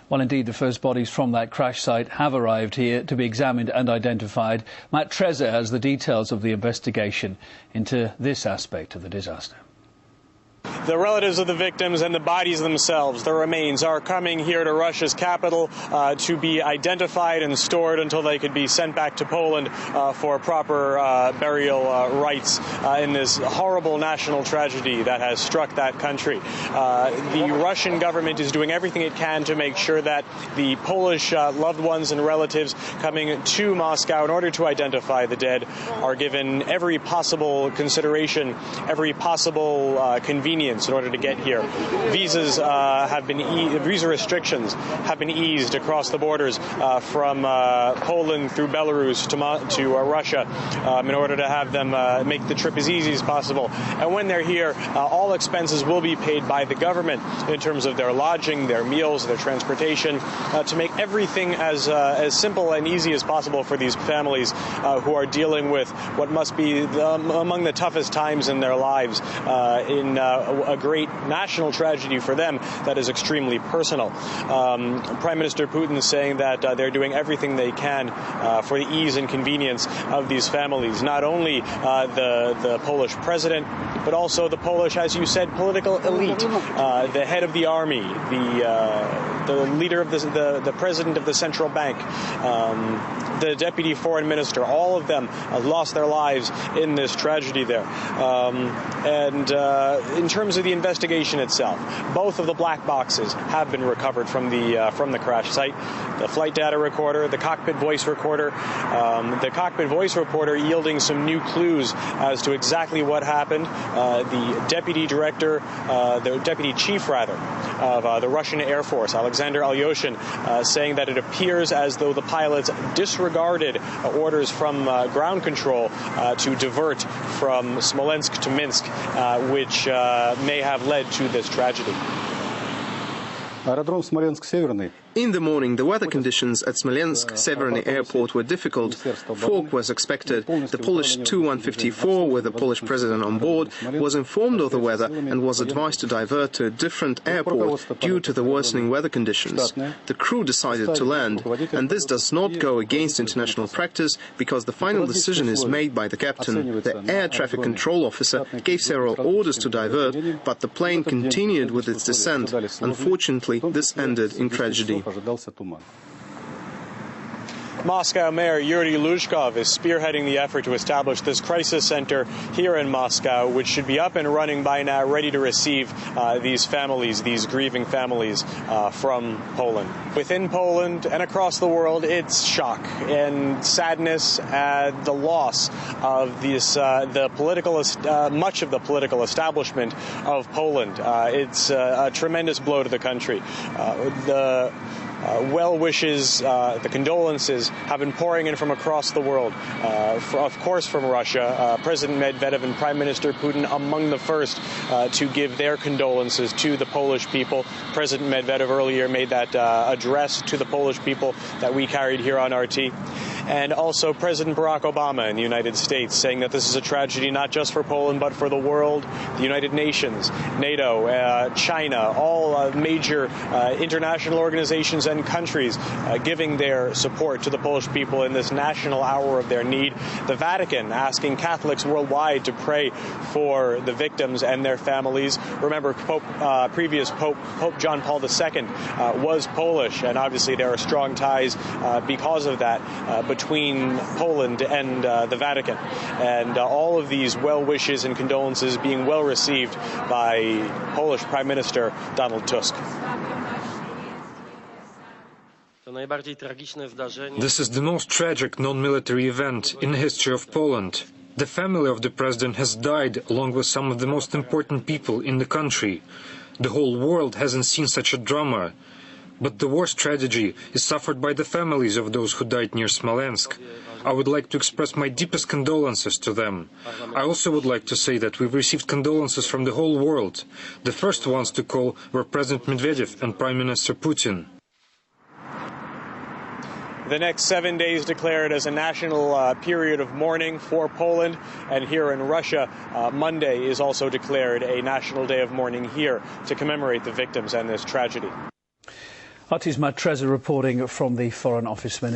Well, indeed, the first bodies from that crash site have arrived here to be examined and identified. Matt Trezza has the details of the investigation into this aspect of the disaster. The relatives of the victims and the bodies themselves, the remains, are coming here to Russia's capital to be identified and stored until they could be sent back to Poland for proper burial rites in this horrible national tragedy that has struck that country. The Russian government is doing everything it can to make sure that the Polish loved ones and relatives coming to Moscow in order to identify the dead are given every possible consideration, every possible convenience in order to get here. Visa restrictions have been eased across the borders from Poland through Belarus to Russia in order to have them make the trip as easy as possible. And when they're here, all expenses will be paid by the government in terms of their lodging, their meals, their transportation, to make everything as simple and easy as possible for these families who are dealing with what must be among the toughest times in their lives in a great national tragedy for them that is extremely personal. Prime Minister Putin is saying that they're doing everything they can for the ease and convenience of these families. Not only the Polish president, but also the Polish, as you said, political elite, the head of the army, the leader of the president of the central bank, the deputy foreign minister. All of them lost their lives in this tragedy there. And in terms of the investigation itself, both of the black boxes have been recovered from the crash site. The flight data recorder, the cockpit voice recorder, yielding some new clues as to exactly what happened. The deputy chief of the Russian Air Force, Alexander Alyoshin, saying that it appears as though the pilots disregarded orders from ground control to divert from Smolensk to Minsk, which may have led to this tragedy. In the morning, the weather conditions at Smolensk Severny Airport were difficult. Fog was expected. The Polish Tu-154, with the Polish president on board, was informed of the weather and was advised to divert to a different airport due to the worsening weather conditions. The crew decided to land, and this does not go against international practice because the final decision is made by the captain. The air traffic control officer gave several orders to divert, but the plane continued with its descent. Unfortunately, this ended in tragedy. Moscow Mayor Yuri Luzhkov is spearheading the effort to establish this crisis center here in Moscow, which should be up and running by now, ready to receive these families, these grieving families from Poland. Within Poland and across the world, it's shock and sadness at the loss of much of the political establishment of Poland. It's a tremendous blow to the country. The well wishes, the condolences have been pouring in from across the world, of course from Russia. President Medvedev and Prime Minister Putin among the first to give their condolences to the Polish people. President Medvedev earlier made that address to the Polish people that we carried here on RT. And also President Barack Obama in the United States saying that this is a tragedy not just for Poland but for the world, the United Nations, NATO, China, all major international organizations and countries giving their support to the Polish people in this national hour of their need. The Vatican asking Catholics worldwide to pray for the victims and their families. Remember, previous Pope John Paul II was Polish, and obviously there are strong ties because of that between Poland and the Vatican. And all of these well wishes and condolences being well received by Polish Prime Minister Donald Tusk. This is the most tragic non-military event in the history of Poland. The family of the president has died along with some of the most important people in the country. The whole world hasn't seen such a drama. But the worst tragedy is suffered by the families of those who died near Smolensk. I would like to express my deepest condolences to them. I also would like to say that we've received condolences from the whole world. The first ones to call were President Medvedev and Prime Minister Putin. The next 7 days declared as a national period of mourning for Poland, and here in Russia, Monday is also declared a national day of mourning here to commemorate the victims and this tragedy. That is Matt Trezza reporting from the Foreign Office Ministry.